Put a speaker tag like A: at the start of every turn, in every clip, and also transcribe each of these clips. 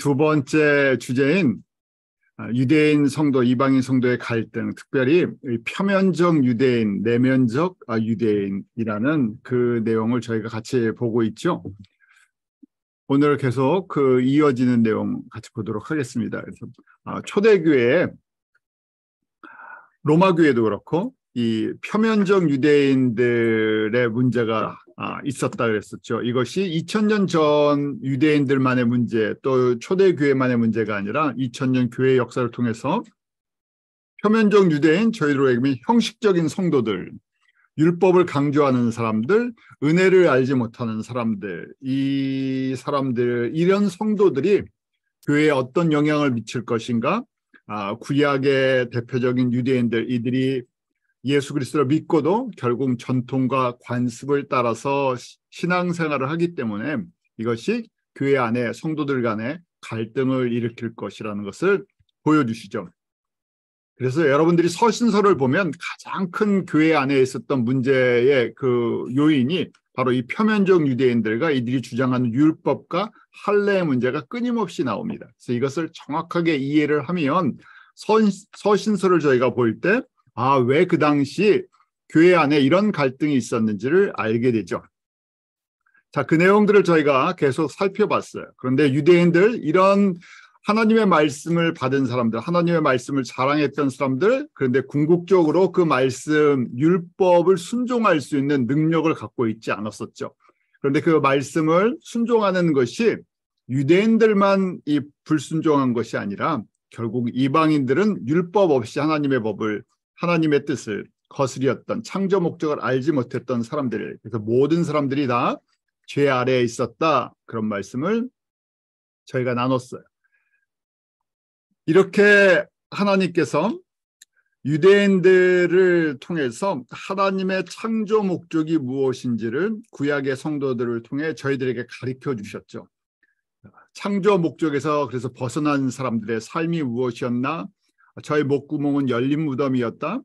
A: 두 번째 주제인 유대인 성도, 이방인 성도의 갈등, 특별히 표면적 유대인, 내면적 유대인이라는 그 내용을 저희가 같이 보고 있죠. 오늘 계속 그 이어지는 내용 같이 보도록 하겠습니다. 그래서 초대교회, 로마교회도 그렇고 이 표면적 유대인들의 문제가 있었다 그랬었죠. 이것이 2000년 전 유대인들만의 문제, 또 초대교회만의 문제가 아니라 2000년 교회 역사를 통해서 표면적 유대인, 저희로 얘기하면 형식적인 성도들, 율법을 강조하는 사람들, 은혜를 알지 못하는 사람들, 이런 성도들이 교회에 어떤 영향을 미칠 것인가? 구약의 대표적인 유대인들, 이들이 예수 그리스도를 믿고도 결국 전통과 관습을 따라서 신앙생활을 하기 때문에 이것이 교회 안에 성도들 간에 갈등을 일으킬 것이라는 것을 보여주시죠. 그래서 여러분들이 서신서를 보면 가장 큰 교회 안에 있었던 문제의 그 요인이 바로 이 표면적 유대인들과 이들이 주장하는 율법과 할례의 문제가 끊임없이 나옵니다. 그래서 이것을 정확하게 이해를 하면 서신서를 저희가 볼 때 왜 그 당시 교회 안에 이런 갈등이 있었는지를 알게 되죠. 자, 그 내용들을 저희가 계속 살펴봤어요. 그런데 유대인들, 이런 하나님의 말씀을 받은 사람들, 하나님의 말씀을 자랑했던 사람들, 그런데 궁극적으로 그 말씀, 율법을 순종할 수 있는 능력을 갖고 있지 않았었죠. 그런데 그 말씀을 순종하는 것이 유대인들만 이 불순종한 것이 아니라 결국 이방인들은 율법 없이 하나님의 법을, 하나님의 뜻을 거스렸던, 창조 목적을 알지 못했던 사람들, 그래서 모든 사람들이 다 죄 아래에 있었다, 그런 말씀을 저희가 나눴어요. 이렇게 하나님께서 유대인들을 통해서 하나님의 창조 목적이 무엇인지를 구약의 성도들을 통해 저희들에게 가르쳐 주셨죠. 창조 목적에서 그래서 벗어난 사람들의 삶이 무엇이었나? 저희 목구멍은 열린 무덤이었다.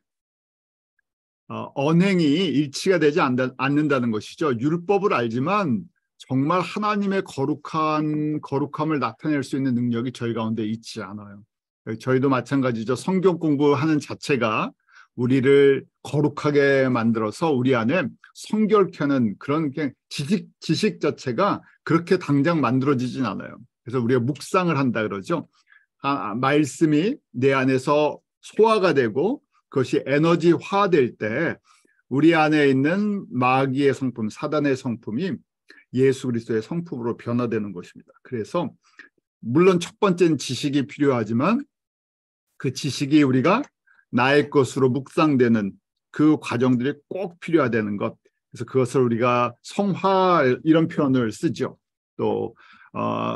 A: 언행이 일치가 되지 않는다는 것이죠. 율법을 알지만 정말 하나님의 거룩함을 나타낼 수 있는 능력이 저희 가운데 있지 않아요. 저희도 마찬가지죠. 성경 공부하는 자체가 우리를 거룩하게 만들어서 우리 안에 성결케 하는 그런 지식 자체가 그렇게 당장 만들어지진 않아요. 그래서 우리가 묵상을 한다 그러죠. 말씀이 내 안에서 소화가 되고 그것이 에너지화될 때 우리 안에 있는 마귀의 성품, 사단의 성품이 예수 그리스도의 성품으로 변화되는 것입니다. 그래서 물론 첫 번째는 지식이 필요하지만 그 지식이 우리가 나의 것으로 묵상되는 그 과정들이 꼭 필요하다는 것. 그래서 그것을 우리가 성화 이런 표현을 쓰죠. 또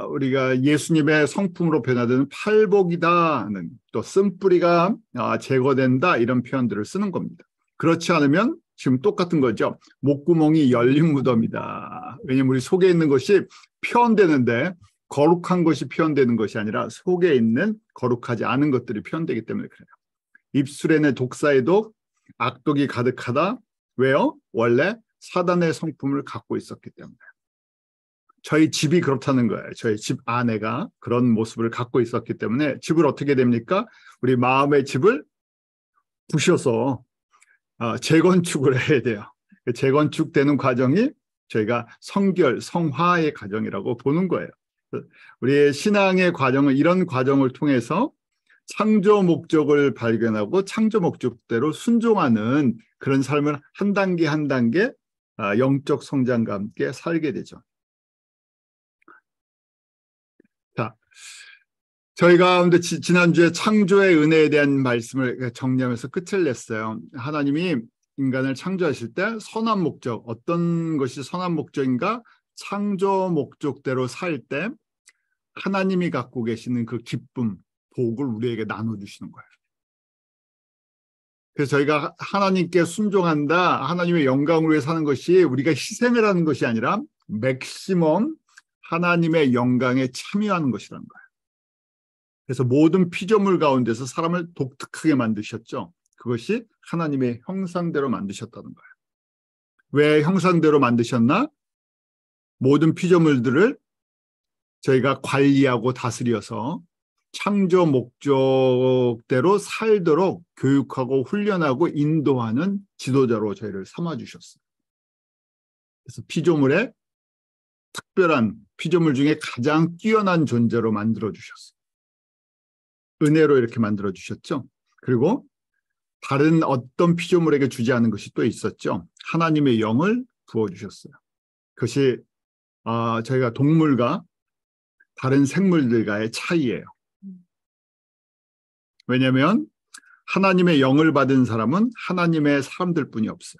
A: 우리가 예수님의 성품으로 변화되는 팔복이다 하는, 또 쓴뿌리가 제거된다, 이런 표현들을 쓰는 겁니다. 그렇지 않으면 지금 똑같은 거죠. 목구멍이 열린 무덤이다. 왜냐하면 우리 속에 있는 것이 표현되는데 거룩한 것이 표현되는 것이 아니라 속에 있는 거룩하지 않은 것들이 표현되기 때문에 그래요. 입술에는 독사의 독, 악독이 가득하다. 왜요? 원래 사단의 성품을 갖고 있었기 때문에. 저희 집이 그렇다는 거예요. 저희 집 아내가 그런 모습을 갖고 있었기 때문에 집을 어떻게 됩니까? 우리 마음의 집을 부셔서 재건축을 해야 돼요. 재건축되는 과정이 저희가 성결, 성화의 과정이라고 보는 거예요. 우리의 신앙의 과정은 이런 과정을 통해서 창조 목적을 발견하고 창조 목적대로 순종하는 그런 삶을 한 단계 한 단계 영적 성장과 함께 살게 되죠. 자, 저희가 근데 지난주에 창조의 은혜에 대한 말씀을 정리하면서 끝을 냈어요. 하나님이 인간을 창조하실 때 선한 목적, 어떤 것이 선한 목적인가? 창조 목적대로 살 때 하나님이 갖고 계시는 그 기쁨, 복을 우리에게 나눠주시는 거예요. 그래서 저희가 하나님께 순종한다, 하나님의 영광을 위해 사는 것이 우리가 희생을 하는 것이 아니라 맥시멈 하나님의 영광에 참여하는 것이라는 거예요. 그래서 모든 피조물 가운데서 사람을 독특하게 만드셨죠. 그것이 하나님의 형상대로 만드셨다는 거예요. 왜 형상대로 만드셨나? 모든 피조물들을 저희가 관리하고 다스려서 창조 목적대로 살도록 교육하고 훈련하고 인도하는 지도자로 저희를 삼아주셨어요. 그래서 피조물의 특별한 피조물 중에 가장 뛰어난 존재로 만들어주셨어요. 은혜로 이렇게 만들어주셨죠. 그리고 다른 어떤 피조물에게 주지 않은 것이 또 있었죠. 하나님의 영을 부어주셨어요. 그것이 저희가 동물과 다른 생물들과의 차이예요. 왜냐하면 하나님의 영을 받은 사람은 하나님의 사람들 뿐이 없어요.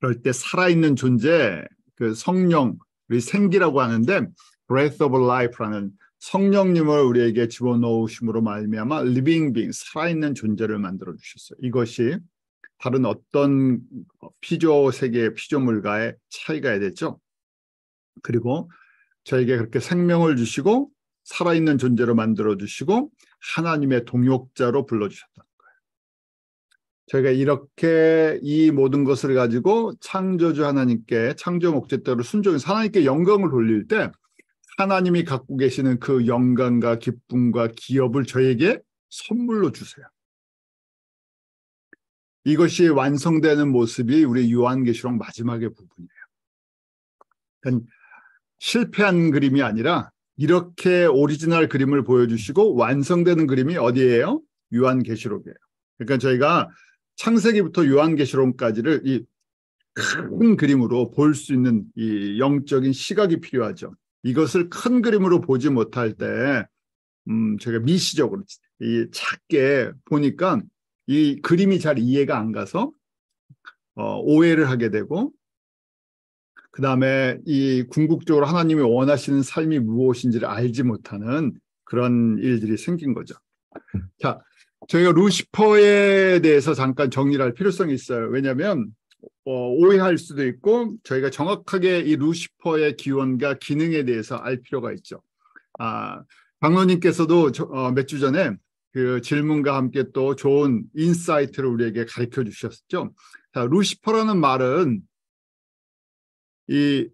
A: 그럴 때 살아있는 존재, 그 성령, 우리 생기라고 하는데 breath of life라는 성령님을 우리에게 집어넣으심으로 말미암아 living being, 살아있는 존재를 만들어 주셨어요. 이것이 다른 어떤 피조 세계의 피조물과의 차이가 되죠. 그리고 저에게 그렇게 생명을 주시고 살아있는 존재로 만들어 주시고 하나님의 동역자로 불러주셨다는 거예요. 저희가 이렇게 이 모든 것을 가지고 창조주 하나님께 창조 목적대로 순종해서 하나님께 영광을 돌릴 때 하나님이 갖고 계시는 그 영광과 기쁨과 기업을 저에게 선물로 주세요. 이것이 완성되는 모습이 우리 요한계시록 마지막의 부분이에요. 그러니까 실패한 그림이 아니라 이렇게 오리지널 그림을 보여주시고 완성되는 그림이 어디예요? 요한계시록이에요. 그러니까 저희가 창세기부터 요한계시록까지를 이 큰 그림으로 볼 수 있는 이 영적인 시각이 필요하죠. 이것을 큰 그림으로 보지 못할 때 제가 미시적으로 이 작게 보니까 이 그림이 잘 이해가 안 가서 오해를 하게 되고 그 다음에 이 궁극적으로 하나님이 원하시는 삶이 무엇인지를 알지 못하는 그런 일들이 생긴 거죠. 자, 저희가 루시퍼에 대해서 잠깐 정리를 할 필요성이 있어요. 왜냐하면 오해할 수도 있고 저희가 정확하게 이 루시퍼의 기원과 기능에 대해서 알 필요가 있죠. 장로님께서도 몇 주 전에 그 질문과 함께 또 좋은 인사이트를 우리에게 가르쳐 주셨죠. 자, 루시퍼라는 말은 이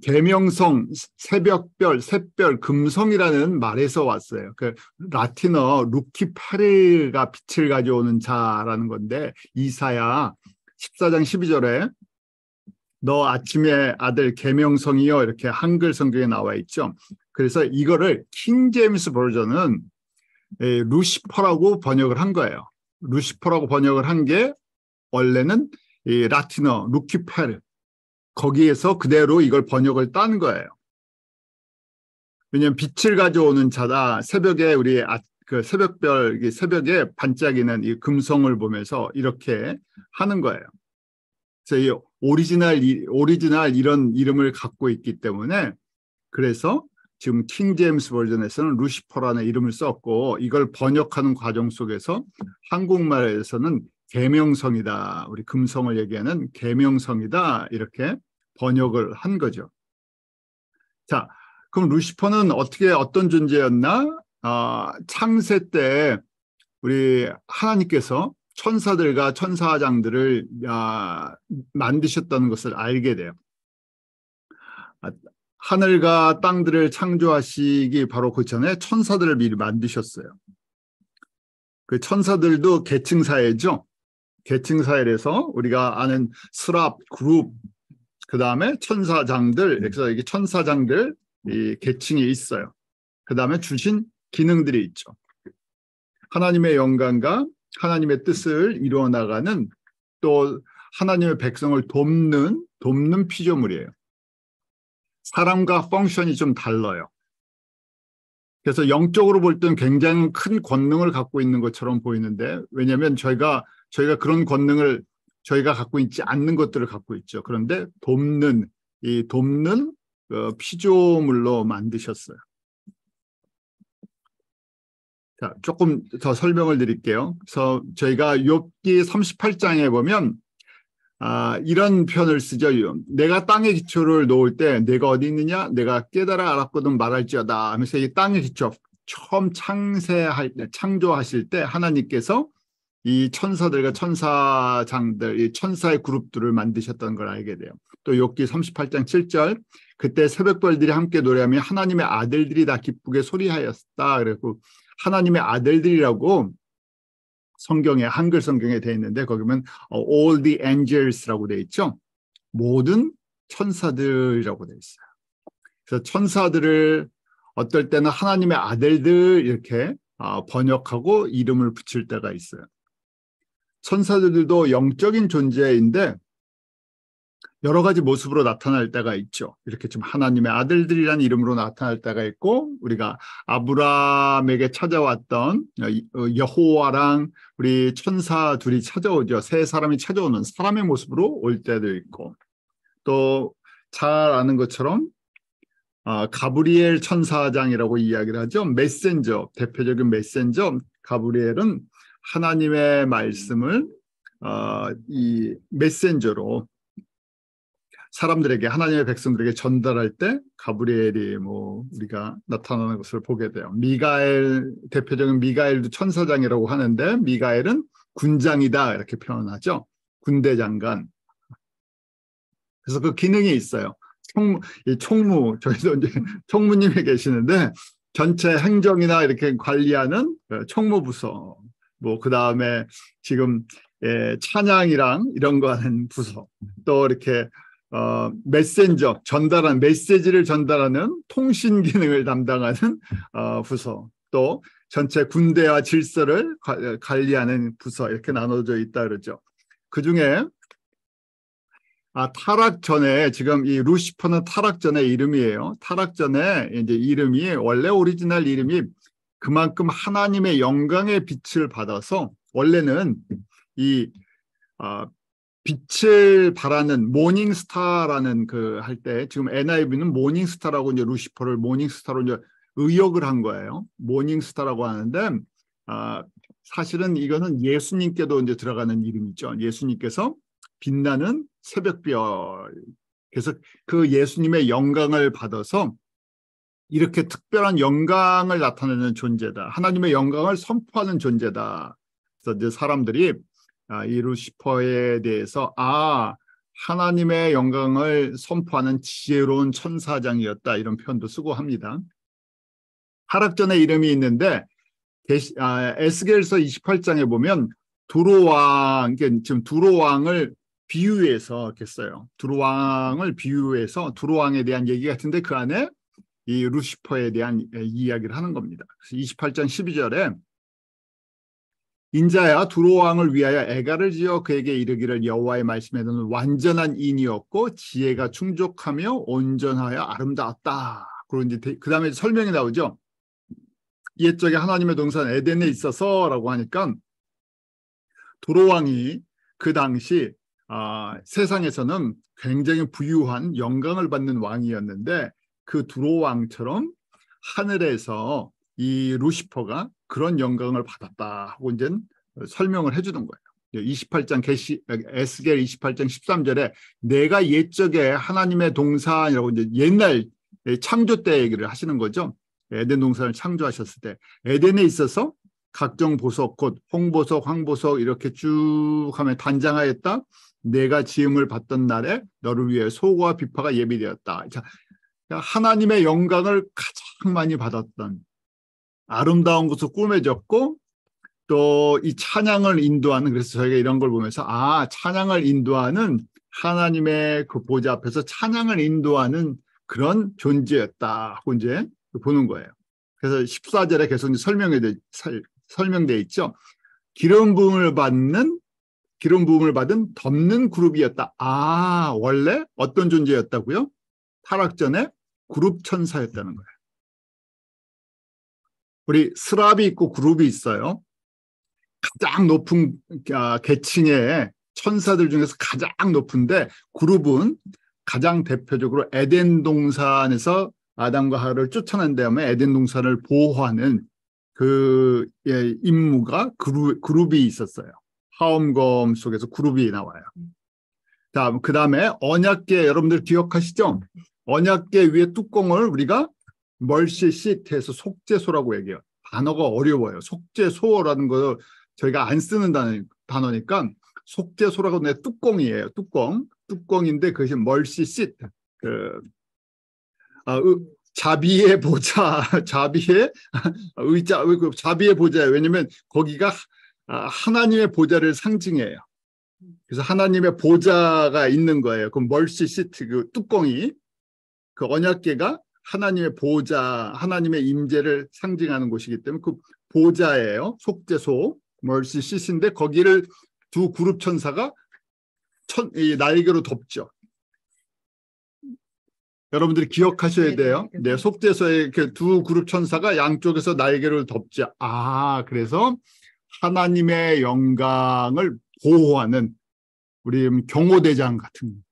A: 계명성, 새벽별, 샛별, 금성이라는 말에서 왔어요. 그 라틴어 루키페르가 빛을 가져오는 자라는 건데 이사야 14장 12절에 너 아침의 아들 계명성이요 이렇게 한글 성경에 나와 있죠. 그래서 이거를 킹 제임스 버전은 루시퍼라고 번역을 한 거예요. 루시퍼라고 번역을 한 게 원래는 이 라틴어 루키페르 거기에서 그대로 이걸 번역을 딴 거예요. 왜냐하면 빛을 가져오는 자다. 새벽에 우리 그 새벽별 새벽에 반짝이는 이 금성을 보면서 이렇게 하는 거예요. 그래서 이 오리지널 이런 이름을 갖고 있기 때문에 그래서 지금 킹 제임스 버전에서는 루시퍼라는 이름을 썼고 이걸 번역하는 과정 속에서 한국말에서는 계명성이다. 우리 금성을 얘기하는 계명성이다. 이렇게 번역을 한 거죠. 자, 그럼 루시퍼는 어떤 존재였나? 창세 때 우리 하나님께서 천사들과 천사장들을 만드셨다는 것을 알게 돼요. 하늘과 땅들을 창조하시기 바로 그 전에 천사들을 미리 만드셨어요. 그 천사들도 계층사회죠. 계층사회에서 우리가 아는 스랍, 그룹, 그 다음에 천사장들, 그래서 이게 천사장들 이 계층이 있어요. 그 다음에 주신 기능들이 있죠. 하나님의 영광과 하나님의 뜻을 이루어 나가는 또 하나님의 백성을 돕는 피조물이에요. 사람과 펑션이 좀 달라요. 그래서 영적으로 볼 때는 굉장히 큰 권능을 갖고 있는 것처럼 보이는데 왜냐하면 저희가 그런 권능을 저희가 갖고 있지 않는 것들을 갖고 있죠. 그런데 돕는 피조물로 만드셨어요. 자, 조금 더 설명을 드릴게요. 그래서 저희가 욥기 38장에 보면 이런 표현을 쓰죠. 내가 땅의 기초를 놓을 때 내가 어디 있느냐? 내가 깨달아 알았거든 말할지어다 하면서 이 땅의 기초 처음 창조하실 때 하나님께서 이 천사들과 천사장들, 이 천사의 그룹들을 만드셨던 걸 알게 돼요. 또 욥기 38장 7절, 그때 새벽별들이 함께 노래하며 하나님의 아들들이 다 기쁘게 소리하였다. 그리고 하나님의 아들들이라고 성경에, 한글 성경에 되어 있는데 거기 보면 all the angels라고 되어 있죠. 모든 천사들이라고 되어 있어요. 그래서 천사들을 어떨 때는 하나님의 아들들 이렇게 번역하고 이름을 붙일 때가 있어요. 천사들도 영적인 존재인데 여러 가지 모습으로 나타날 때가 있죠. 이렇게 좀 하나님의 아들들이라는 이름으로 나타날 때가 있고, 우리가 아브라함에게 찾아왔던 여호와랑 우리 천사 둘이 찾아오죠. 세 사람이 찾아오는 사람의 모습으로 올 때도 있고, 또 잘 아는 것처럼 가브리엘 천사장이라고 이야기를 하죠. 메신저, 대표적인 메신저 가브리엘은 하나님의 말씀을 이 메신저로 사람들에게, 하나님의 백성들에게 전달할 때 가브리엘이 우리가 나타나는 것을 보게 돼요. 미가엘, 대표적인 미가엘도 천사장이라고 하는데 미가엘은 군장이다 이렇게 표현하죠. 군대 장관. 그래서 그 기능이 있어요. 총무, 저희도 이제 총무님이 계시는데 전체 행정이나 이렇게 관리하는 총무부서, 그 다음에 지금 찬양이랑 이런 거 하는 부서, 또 이렇게 메신저, 전달한 메시지를 전달하는 통신 기능을 담당하는 부서, 또 전체 군대와 질서를 관리하는 부서, 이렇게 나눠져 있다 그러죠. 그 중에 타락 전에, 지금 이 루시퍼는 타락 전의 이름이에요. 타락 전에 이제 이름이, 원래 오리지널 이름이 그만큼 하나님의 영광의 빛을 받아서, 원래는 이 빛을 발하는 모닝스타라는 할 때, 지금 NIV는 모닝스타라고 이제 루시퍼를 모닝스타로 이제 의역을 한 거예요. 모닝스타라고 하는데, 사실은 이거는 예수님께도 이제 들어가는 이름이죠. 예수님께서 빛나는 새벽별. 그래서 그 예수님의 영광을 받아서 이렇게 특별한 영광을 나타내는 존재다. 하나님의 영광을 선포하는 존재다. 그래서 이제 사람들이 이 루시퍼에 대해서 하나님의 영광을 선포하는 지혜로운 천사장이었다, 이런 표현도 쓰고 합니다. 타락전의 이름이 있는데 에스겔서 28장에 보면 두로왕, 지금 두로왕을 비유해서 이렇게 써요. 두로왕을 비유해서 두로왕에 대한 얘기 같은데 그 안에 이 루시퍼에 대한 이야기를 하는 겁니다. 그래서 28장 12절에 인자야, 두로왕을 위하여 애가를 지어 그에게 이르기를 여호와의 말씀에는 완전한 인이었고 지혜가 충족하며 온전하여 아름다웠다. 그리고 이제 그 다음에 설명이 나오죠. 옛적에 하나님의 동산 에덴에 있어서라고 하니까 두로왕이 그 당시 세상에서는 굉장히 부유한 영광을 받는 왕이었는데 그 두로왕처럼 하늘에서 이 루시퍼가 그런 영광을 받았다 하고 이제 설명을 해주는 거예요. 28장 에스겔 28장 13절에 내가 옛적에 하나님의 동산이라고 이제 옛날 창조 때 얘기를 하시는 거죠. 에덴 동산을 창조하셨을 때 에덴에 있어서 각종 보석, 곧 홍보석, 황보석 이렇게 쭉 하면 단장하였다. 내가 지음을 받던 날에 너를 위해 소고와 비파가 예비되었다. 자, 하나님의 영광을 가장 많이 받았던, 아름다운 것을 꾸며졌고 또 이 찬양을 인도하는, 그래서 저희가 이런 걸 보면서 찬양을 인도하는, 하나님의 그 보좌 앞에서 찬양을 인도하는 그런 존재였다 하고 이제 보는 거예요. 그래서 14절에 계속 설명되어 있죠. 기름 부음을 받은 덮는 그룹이었다. 원래 어떤 존재였다고요? 타락 전에 그룹 천사였다는 거예요. 우리 스랍이 있고 그룹이 있어요. 가장 높은 계층의 천사들 중에서 가장 높은데, 그룹은 가장 대표적으로 에덴 동산에서 아담과 하와를 쫓아낸 다음에 에덴 동산을 보호하는 그 임무가 그룹이 있었어요. 하엄검 속에서 그룹이 나와요. 그 다음에 언약궤, 여러분들 기억하시죠? 언약궤 위에 뚜껑을 우리가 멀시 시트에서 속죄소라고 얘기해요. 단어가 어려워요. 속죄소라는 거 저희가 안 쓰는 단어니까 속죄소라고 내 뚜껑이에요. 뚜껑인데 그것이 멀시 시트. 자비의 보좌, 자비의 의자, 자비의 보좌예요. 왜냐하면 거기가 하나님의 보좌를 상징해요. 그래서 하나님의 보좌가 있는 거예요. 그 멀시 시트, 그 뚜껑이, 그 언약궤가 하나님의 보좌, 하나님의 임재를 상징하는 곳이기 때문에 그 보좌예요. 속죄소, 멀시 시트인데 거기를 두 그룹 천사가 날개로 덮죠. 여러분들이 기억하셔야 돼요. 네, 속죄소의 두 그룹 천사가 양쪽에서 날개를 덮죠. 그래서 하나님의 영광을 보호하는 우리 경호대장 같은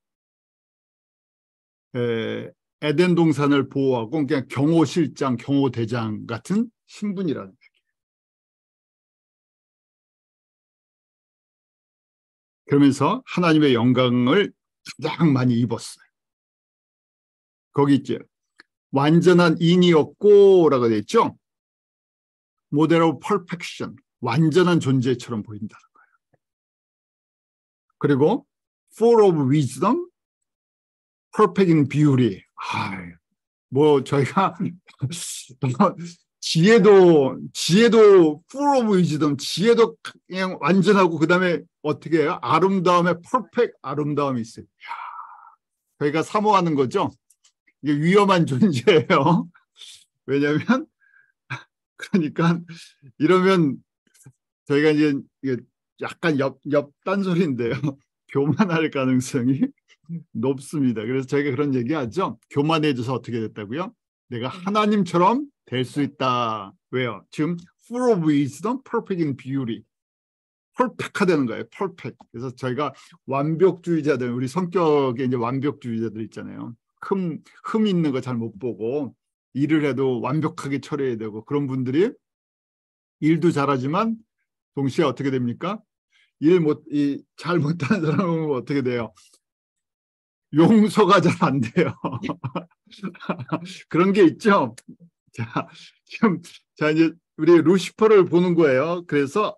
A: 에덴 동산을 보호하고 그냥 경호실장, 경호대장 같은 신분이라는 얘기예요. 그러면서 하나님의 영광을 가장 많이 입었어요. 거기 있죠. 완전한 인이었고라고 되어 있죠. 모델 오브 퍼펙션, 완전한 존재처럼 보인다는 거예요. 그리고 full of wisdom, perfect in beauty. 뭐 저희가 지혜도 full of wisdom, 지혜도 그냥 완전하고 그다음에 어떻게 해요? 아름다움에 perfect 아름다움이 있어요. 저희가 사모하는 거죠. 이게 위험한 존재예요. 왜냐하면 그러니까 이러면 저희가 이제 약간 옆 딴소리인데요. 교만할 가능성이 높습니다. 그래서 저희가 그런 얘기하죠. 교만해져서 어떻게 됐다고요? 내가 하나님처럼 될 수 있다. 왜요? 지금 full of wisdom, perfect in beauty. 퍼펙하다는 거예요. perfect. 그래서 저희가 완벽주의자들, 우리 성격에 이제 완벽주의자들 있잖아요. 흠 있는 거 잘 못 보고 일을 해도 완벽하게 처리해야 되고 그런 분들이 일도 잘하지만 동시에 어떻게 됩니까? 잘 못하는 사람은 어떻게 돼요? 용서가 잘 안 돼요. 그런 게 있죠. 자 이제 우리 루시퍼를 보는 거예요. 그래서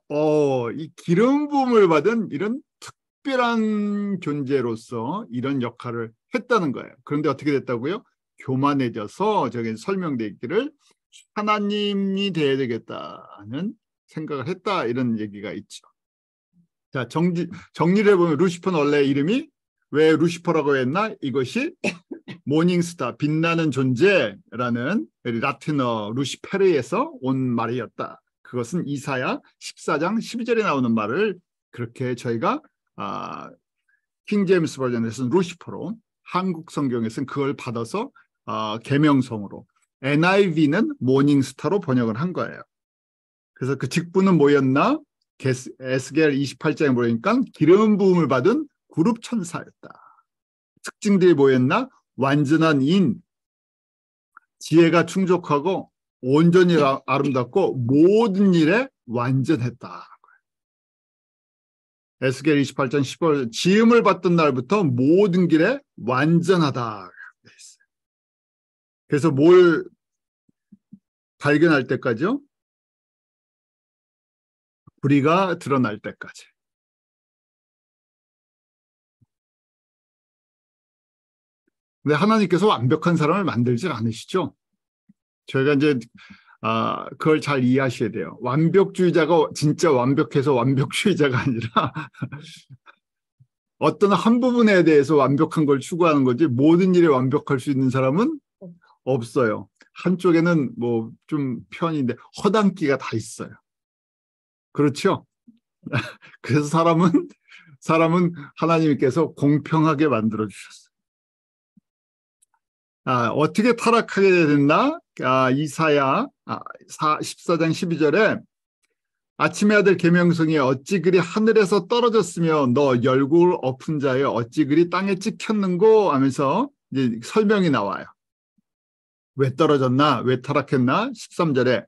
A: 이 기름 부음을 받은 이런 특별한 존재로서 이런 역할을 했다는 거예요. 그런데 어떻게 됐다고요? 교만해져서 저기 설명되어 있기를 하나님이 돼야 되겠다는 생각을 했다 이런 얘기가 있죠. 자 정리를 해보면 루시퍼는 원래 이름이 왜 루시퍼라고 했나? 이것이 모닝스타, 빛나는 존재라는 라틴어 루시페르에서 온 말이었다. 그것은 이사야 14장 12절에 나오는 말을 그렇게 저희가 킹 제임스 버전에서는 루시퍼로, 한국 성경에서는 그걸 받아서 계명성으로, NIV는 모닝스타로 번역을 한 거예요. 그래서 그 직분은 뭐였나? 에스겔 28장에 보니까 기름 부음을 받은 그룹 천사였다. 특징들이 뭐였나? 완전한 인, 지혜가 충족하고 온전히 아름답고 모든 일에 완전했다. 에스겔 28장 15절 지음을 받던 날부터 모든 길에 완전하다. 그래서 뭘 발견할 때까지요? 불의가 드러날 때까지. 근데 하나님께서 완벽한 사람을 만들지 않으시죠. 저희가 이제 그걸 잘 이해하셔야 돼요. 완벽주의자가 진짜 완벽해서 완벽주의자가 아니라 어떤 한 부분에 대해서 완벽한 걸 추구하는 거지 모든 일에 완벽할 수 있는 사람은 없어요. 한쪽에는 뭐 좀 편인데 허당끼가 다 있어요. 그렇죠? 그래서 사람은 하나님께서 공평하게 만들어 주셨어요. 어떻게 타락하게 됐나? 이사야 14장 12절에 아침의 아들 계명성이 어찌 그리 하늘에서 떨어졌으며 너 열골 엎은 자여 어찌 그리 땅에 찍혔는고 하면서 이제 설명이 나와요. 왜 떨어졌나? 왜 타락했나? 13절에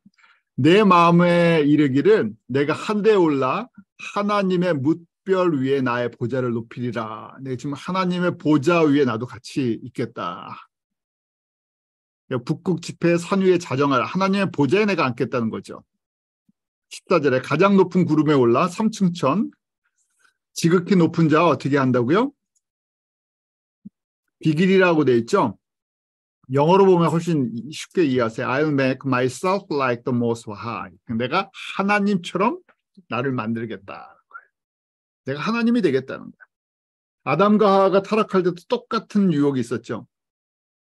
A: 내 마음에 이르기를 내가 하늘에 올라 하나님의 뭇별 위에 나의 보좌를 높이리라. 내가 지금 하나님의 보좌 위에 나도 같이 있겠다. 북극 지폐 산 위에 자정하라. 하나님의 보좌에 내가 앉겠다는 거죠. 14절에 가장 높은 구름에 올라 3층천 지극히 높은 자와 어떻게 한다고요? 비길이라고 돼 있죠. 영어로 보면 훨씬 쉽게 이해하세요. I'll make myself like the most high. 내가 하나님처럼 나를 만들겠다. 내가 하나님이 되겠다는 거야. 아담과 하와가 타락할 때도 똑같은 유혹이 있었죠.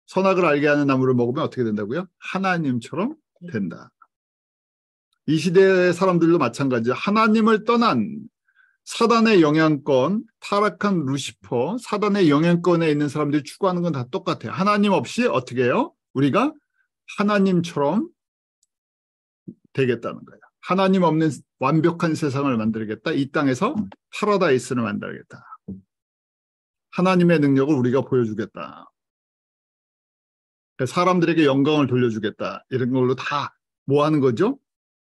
A: 선악을 알게 하는 나무를 먹으면 어떻게 된다고요? 하나님처럼 된다. 이 시대의 사람들도 마찬가지예요. 하나님을 떠난 사단의 영향권, 타락한 루시퍼, 사단의 영향권에 있는 사람들이 추구하는 건 다 똑같아요. 하나님 없이 어떻게 해요? 우리가 하나님처럼 되겠다는 거예요. 하나님 없는 완벽한 세상을 만들겠다. 이 땅에서 파라다이스를 만들겠다. 하나님의 능력을 우리가 보여주겠다. 사람들에게 영광을 돌려주겠다. 이런 걸로 다 뭐 하는 거죠?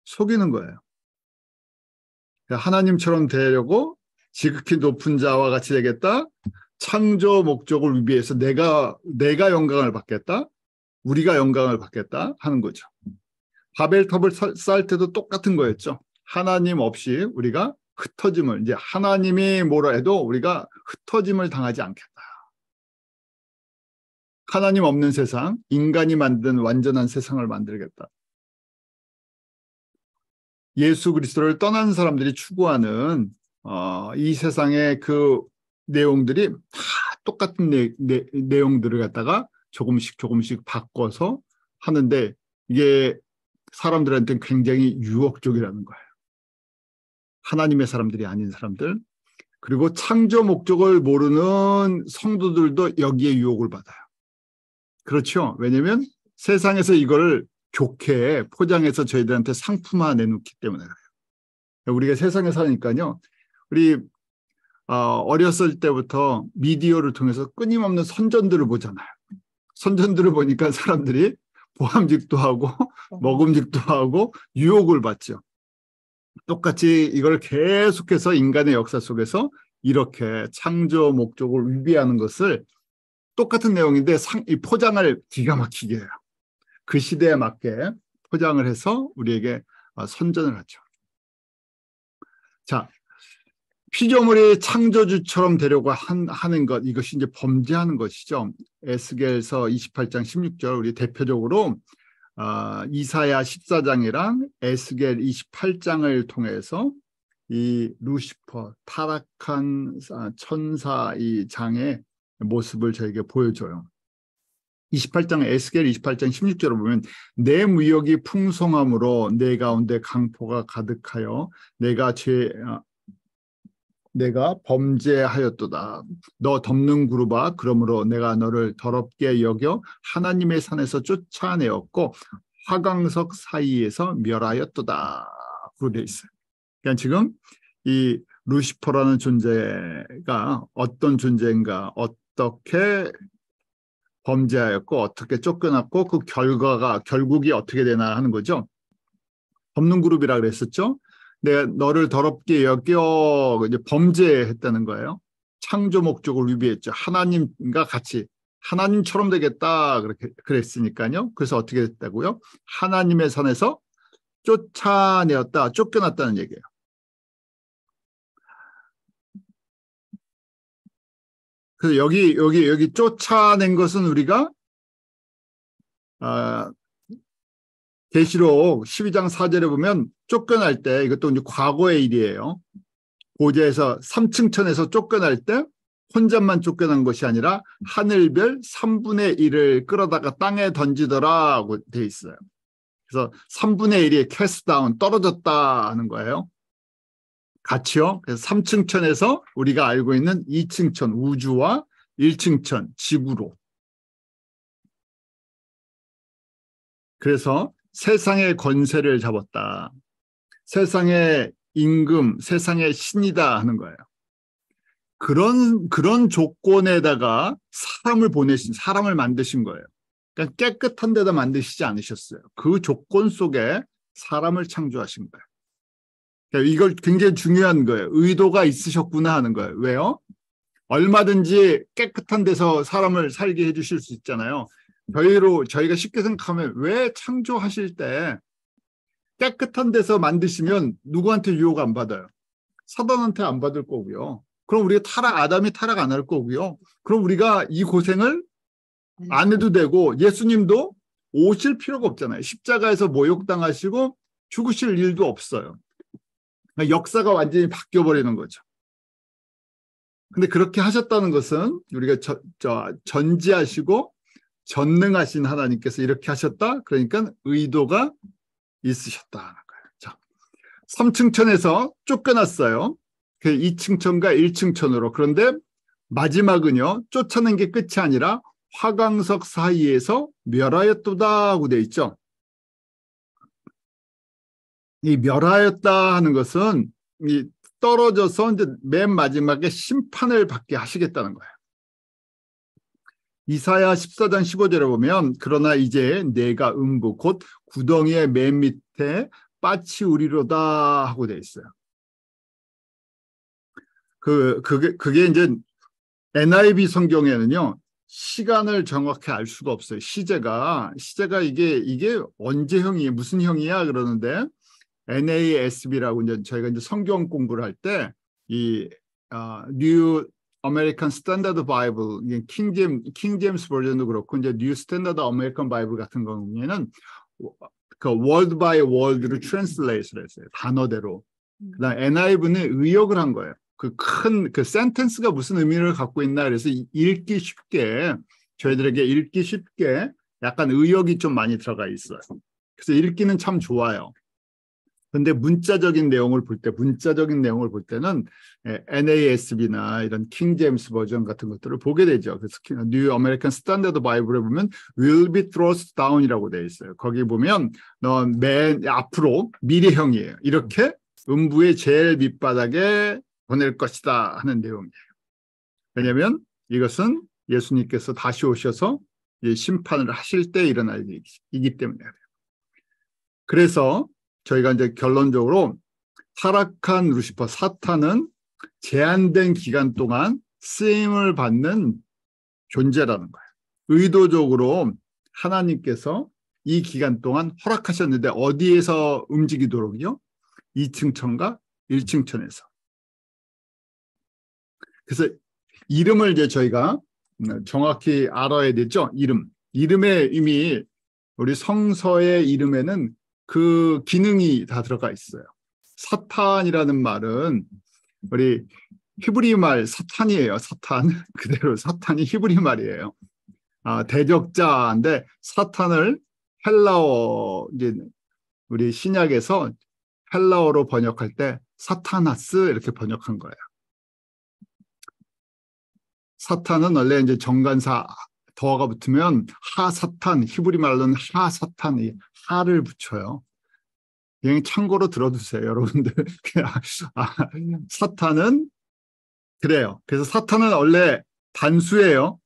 A: 속이는 거예요. 하나님처럼 되려고 지극히 높은 자와 같이 되겠다. 창조 목적을 위해서 내가 영광을 받겠다. 우리가 영광을 받겠다 하는 거죠. 바벨탑을 쌓을 때도 똑같은 거였죠. 하나님 없이 우리가 흩어짐을, 이제 하나님이 뭐라 해도 우리가 흩어짐을 당하지 않겠다. 하나님 없는 세상, 인간이 만든 완전한 세상을 만들겠다. 예수 그리스도를 떠난 사람들이 추구하는 이 세상의 그 내용들이 다 똑같은 내용들을 갖다가 조금씩 바꿔서 하는데 이게 사람들한테는 굉장히 유혹적이라는 거예요. 하나님의 사람들이 아닌 사람들, 그리고 창조 목적을 모르는 성도들도 여기에 유혹을 받아요. 그렇죠. 왜냐하면 세상에서 이걸 좋게 포장해서 저희들한테 상품화 내놓기 때문에 그래요. 우리가 세상에 사니까요. 우리 어렸을 때부터 미디어를 통해서 끊임없는 선전들을 보잖아요. 선전들을 보니까 사람들이 보암직도 하고 먹음직도 하고 유혹을 받죠. 똑같이 이걸 계속해서 인간의 역사 속에서 이렇게 창조 목적을 위배하는 것을 똑같은 내용인데 이 포장을 기가 막히게 해요. 그 시대에 맞게 포장을 해서 우리에게 선전을 하죠. 자, 피조물이 창조주처럼 되려고 하는 것, 이것이 이제 범죄하는 것이죠. 에스겔서 28장 16절, 우리 대표적으로 이사야 14장이랑 에스겔 28장을 통해서 이 루시퍼, 타락한 천사 이 장의 모습을 저에게 보여줘요. 28장 에스겔 28장 16절을 보면 내 무역이 풍성함으로 내 가운데 강포가 가득하여 내가 범죄하였도다. 너 덮는 그루바 그러므로 내가 너를 더럽게 여겨 하나님의 산에서 쫓아내었고 화강석 사이에서 멸하였도다. 그로 되어 있어요. 그러니까 지금 이 루시퍼라는 존재가 어떤 존재인가, 어떻게 범죄하였고 어떻게 쫓겨났고 그 결국이 어떻게 되나 하는 거죠. 덮는 그룹이라 그랬었죠. 내가 너를 더럽게 여겨 이제 범죄했다는 거예요. 창조 목적을 위배했죠. 하나님과 같이 하나님처럼 되겠다 그렇게 그랬으니까요. 그래서 어떻게 됐다고요? 하나님의 산에서 쫓아내었다, 쫓겨났다는 얘기예요. 그래서 여기 쫓아낸 것은 우리가 계시록 12장 4절에 보면 쫓겨날 때 이것도 이제 과거의 일이에요. 고제에서 3층천에서 쫓겨날 때 혼자만 쫓겨난 것이 아니라 하늘별 3분의 1을 끌어다가 땅에 던지더라고 돼 있어요. 그래서 3분의 1이 캐스트다운 떨어졌다 하는 거예요. 같이요. 그래서 3층천에서 우리가 알고 있는 2층천 우주와 1층천 지구로. 그래서 세상의 권세를 잡았다. 세상의 임금, 세상의 신이다 하는 거예요. 그런 조건에다가 사람을 만드신 거예요. 그러니까 깨끗한 데다 만드시지 않으셨어요. 그 조건 속에 사람을 창조하신 거예요. 그러니까 이걸 굉장히 중요한 거예요. 의도가 있으셨구나 하는 거예요. 왜요? 얼마든지 깨끗한 데서 사람을 살게 해주실 수 있잖아요. 저희가 쉽게 생각하면 왜 창조하실 때 깨끗한 데서 만드시면 누구한테 유혹 안 받아요? 사단한테 안 받을 거고요. 그럼 우리가 아담이 타락 안 할 거고요. 그럼 우리가 이 고생을 안 해도 되고 예수님도 오실 필요가 없잖아요. 십자가에서 모욕당하시고 죽으실 일도 없어요. 그러니까 역사가 완전히 바뀌어버리는 거죠. 근데 그렇게 하셨다는 것은 우리가 전지하시고 전능하신 하나님께서 이렇게 하셨다. 그러니까 의도가 있으셨다는 거예요. 자, 3층 천에서 쫓겨났어요. 그 2층 천과 1층 천으로. 그런데 마지막은요. 쫓아낸 게 끝이 아니라 화강석 사이에서 멸하였도다 하고 되어 있죠. 이 멸하였다 하는 것은 이 떨어져서 이제 맨 마지막에 심판을 받게 하시겠다는 거예요. 이사야 14장 15절에 보면 그러나 이제 내가 음부 곧 구덩이의 맨 밑에 빠치우리로다 하고 되어 있어요. 그게 이제 NIV 성경에는요. 시간을 정확히 알 수가 없어요. 시제가 이게 언제 형이에요? 무슨 형이야? 그러는데 NASB라고 이제 저희가 이제 성경 공부를 할 때 이 New American Standard Bible, 킹 제임스 버전도 그렇고 이제 New Standard American Bible 같은 경우에는 그 word by word로 translate를 했어요. 단어대로. 그다음 NIV는 의역을 한 거예요. 그 센텐스가 무슨 의미를 갖고 있나 그래서 읽기 쉽게 저희들에게 읽기 쉽게 약간 의역이 좀 많이 들어가 있어요. 그래서 읽기는 참 좋아요. 근데 문자적인 내용을 볼 때는 NASB나 이런 킹 제임스 버전 같은 것들을 보게 되죠. 그래서 뉴 아메리칸 스탠다드 바이블에 보면 will be thrust down이라고 되어 있어요. 거기 보면 넌 맨 앞으로 미래형이에요. 이렇게 음부의 제일 밑바닥에 보낼 것이다 하는 내용이에요. 왜냐하면 이것은 예수님께서 다시 오셔서 심판을 하실 때 일어날 일이기 때문에. 그래서 저희가 이제 결론적으로 타락한 루시퍼 사탄은 제한된 기간 동안 쓰임을 받는 존재라는 거예요. 의도적으로 하나님께서 이 기간 동안 허락하셨는데 어디에서 움직이도록요? 2층 천과 1층 천에서. 그래서 이름을 이제 저희가 정확히 알아야 되죠. 이름의 의미, 우리 성서의 이름에는 그 기능이 다 들어가 있어요. 사탄이라는 말은 우리 히브리 말 사탄이에요. 사탄 그대로 사탄이 히브리 말이에요. 대적자인데 사탄을 헬라어 이제 우리 신약에서 헬라어로 번역할 때 사타나스 이렇게 번역한 거예요. 사탄은 원래 이제 정관사 더가 붙으면 하사탄, 히브리 말로는 하사탄, 하를 붙여요. 그냥 참고로 들어두세요, 여러분들. 사탄은 그래요. 그래서 사탄은 원래 단수예요.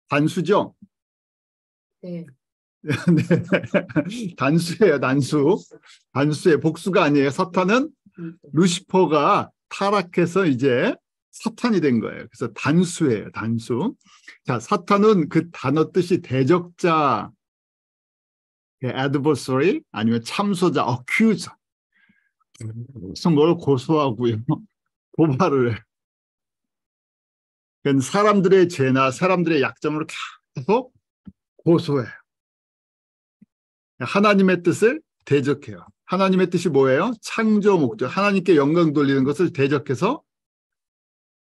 A: 단수죠?
B: 네.
A: 네. 단수예요, 단수. 단수의 복수가 아니에요. 사탄은 루시퍼가 타락해서 이제 사탄이 된 거예요. 그래서 단수예요, 단수. 자, 사탄은 그 단어 뜻이 대적자, adversary, 아니면 참소자, accuser. 무슨 뭘 고소하고요. 고발을 해요. 그러니까 사람들의 죄나 사람들의 약점을 계속 고소해요. 하나님의 뜻을 대적해요. 하나님의 뜻이 뭐예요? 창조 목적. 하나님께 영광 돌리는 것을 대적해서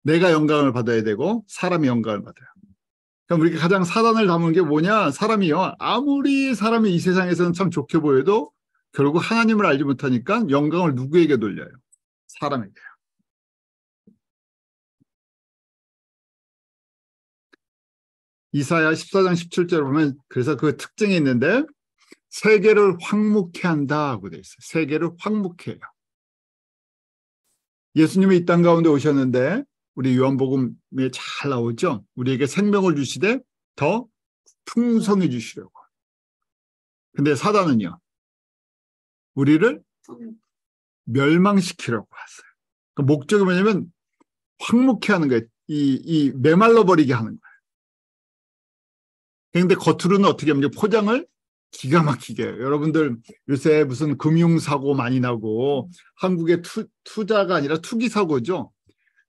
A: 내가 영광을 받아야 되고 사람이 영광을 받아요. 그럼 우리가 가장 사단을 담은 게 뭐냐? 사람이요. 아무리 사람이 이 세상에서는 참 좋게 보여도 결국 하나님을 알지 못하니까 영광을 누구에게 돌려요? 사람에게요. 이사야 14장 17절에 보면 그래서 그 특징이 있는데 세계를 황무케 한다 하고 돼 있어요. 세계를 황무케 해요. 예수님이 이 땅 가운데 오셨는데 우리 요한복음에 잘 나오죠. 우리에게 생명을 주시되 더 풍성해 주시려고. 근데 사단은요. 우리를 멸망시키려고 왔어요. 그 목적이 뭐냐면 황무케 하는 거예요. 이 메말라 버리게 하는 거예요. 그런데 겉으로는 어떻게 하면 포장을 기가 막히게. 여러분들 요새 무슨 금융사고 많이 나고 한국의 투자가 아니라 투기 사고죠.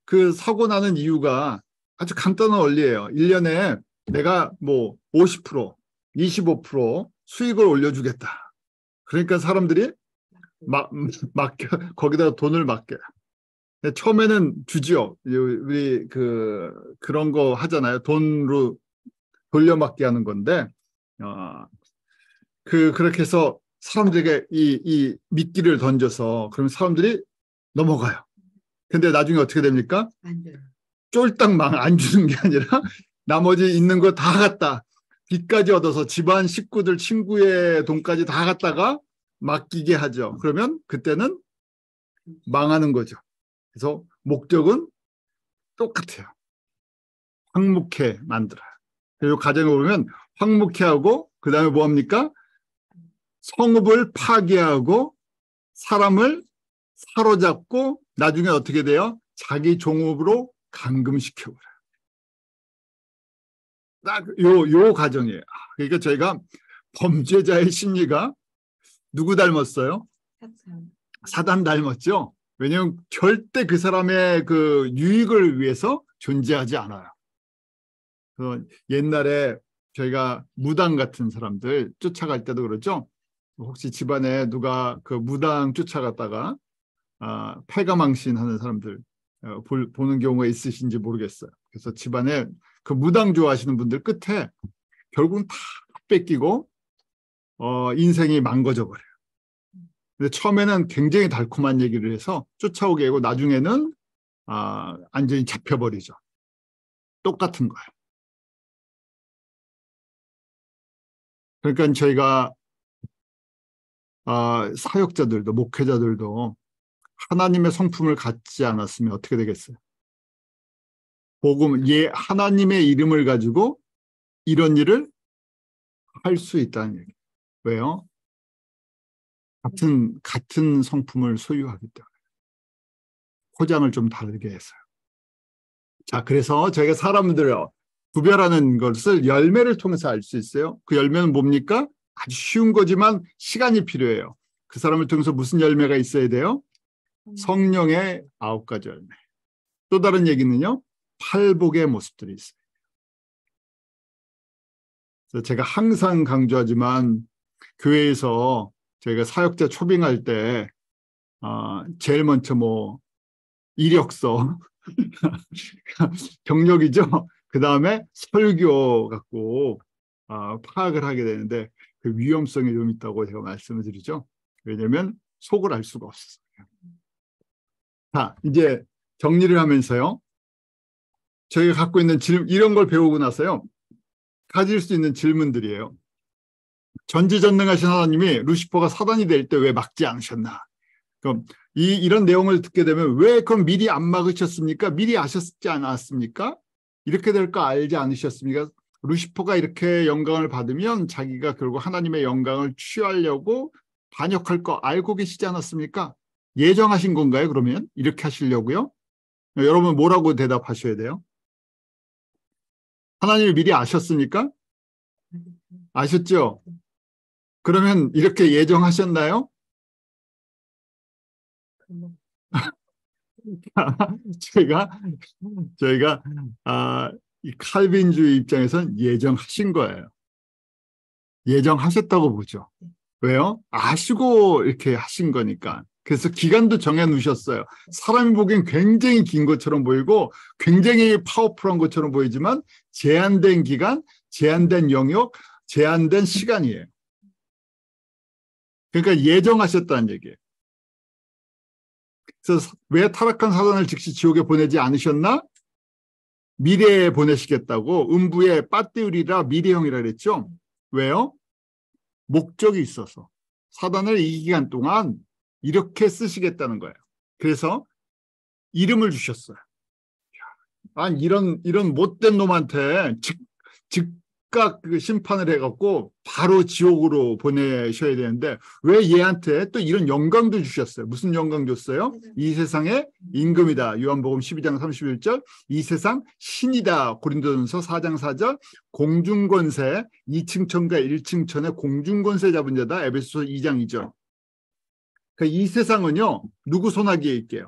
A: 그 사고 나는 이유가 아주 간단한 원리예요. 1년에 내가 뭐 50%, 25% 수익을 올려주겠다. 그러니까 사람들이 맡겨, 거기다가 돈을 맡겨요. 처음에는 주지요. 우리 그런 거 하잖아요. 돈으로 돌려막기 하는 건데, 그렇게 해서 사람들에게 이 미끼를 던져서 그럼 사람들이 넘어가요. 근데 나중에 어떻게 됩니까?
B: 안 돼요.
A: 쫄딱 안 주는 게 아니라 나머지 있는 거 다 갖다 빚까지 얻어서 집안 식구들 친구의 돈까지 다 갖다가 맡기게 하죠. 그러면 그때는 망하는 거죠. 그래서 목적은 똑같아요. 황무케 만들어요. 그리고 가정에 보면 황무케 하고 그 다음에 뭐 합니까? 성읍을 파괴하고 사람을 사로잡고 나중에 어떻게 돼요? 자기 종업으로 감금시켜버려요. 딱 요 과정이에요. 그러니까 저희가 범죄자의 심리가 누구 닮았어요? 사단 닮았죠? 왜냐하면 절대 그 사람의 그 유익을 위해서 존재하지 않아요. 옛날에 저희가 무당 같은 사람들 쫓아갈 때도 그렇죠. 혹시 집안에 누가 그 무당 쫓아갔다가 패가망신 하는 사람들 보는 경우가 있으신지 모르겠어요. 그래서 집안에 그 무당 좋아하시는 분들 끝에 결국은 다 뺏기고 인생이 망가져 버려요. 근데 처음에는 굉장히 달콤한 얘기를 해서 쫓아오게 하고 나중에는 완전히 잡혀버리죠. 똑같은 거예요. 그러니까 저희가 사역자들도 목회자들도 하나님의 성품을 갖지 않았으면 어떻게 되겠어요? 복음, 하나님의 이름을 가지고 이런 일을 할 수 있다는 얘기예요. 왜요? 같은 성품을 소유하기 때문에. 포장을 좀 다르게 해서요. 자, 그래서 저희가 사람들을 구별하는 것을 열매를 통해서 알 수 있어요. 그 열매는 뭡니까? 아주 쉬운 거지만 시간이 필요해요. 그 사람을 통해서 무슨 열매가 있어야 돼요? 성령의 9가지 열매. 또 다른 얘기는요. 팔복의 모습들이 있어요. 그래서 제가 항상 강조하지만 교회에서 저희가 사역자 초빙할 때 제일 먼저 뭐 이력서, 경력이죠. 그 다음에 설교 갖고 파악을 하게 되는데 그 위험성이 좀 있다고 제가 말씀을 드리죠. 왜냐하면 속을 알 수가 없어요. 자, 이제 정리를 하면서요. 저희가 갖고 있는 질문, 이런 걸 배우고 나서요. 가질 수 있는 질문들이에요. 전지전능하신 하나님이 루시퍼가 사단이 될 때 왜 막지 않으셨나? 그럼 이런 내용을 듣게 되면 왜 그럼 미리 안 막으셨습니까? 미리 아셨지 않았습니까? 이렇게 될 거 알지 않으셨습니까? 루시퍼가 이렇게 영광을 받으면 자기가 결국 하나님의 영광을 취하려고 반역할 거 알고 계시지 않았습니까? 예정하신 건가요? 그러면 이렇게 하시려고요? 여러분 뭐라고 대답하셔야 돼요? 하나님이 미리 아셨습니까? 아셨죠? 그러면 이렇게 예정하셨나요? 저희가 이 칼빈주의 입장에서는 예정하신 거예요. 예정하셨다고 보죠. 왜요? 아시고 이렇게 하신 거니까. 그래서 기간도 정해 놓으셨어요. 사람이 보기엔 굉장히 긴 것처럼 보이고 굉장히 파워풀한 것처럼 보이지만 제한된 기간, 제한된 영역, 제한된 시간이에요. 그러니까 예정하셨다는 얘기예요. 그래서 왜 타락한 사단을 즉시 지옥에 보내지 않으셨나? 미래에 보내시겠다고 음부에 빠띠우리라 미래형이라 그랬죠. 왜요? 목적이 있어서 사단을 이 기간 동안 이렇게 쓰시겠다는 거예요. 그래서 이름을 주셨어요. 아니 이런 못된 놈한테 즉각 그 심판을 해갖고 바로 지옥으로 보내셔야 되는데 왜 얘한테 또 이런 영광도 주셨어요? 무슨 영광 줬어요? 이 세상의 임금이다. 요한복음 12장 31절. 이 세상 신이다. 고린도전서 4장 4절. 공중권세 2층 천과 1층 천의 공중권세 잡은 자다. 에베소서 2장 2절. 그러니까 이 세상은요. 누구 손아귀에 있게요?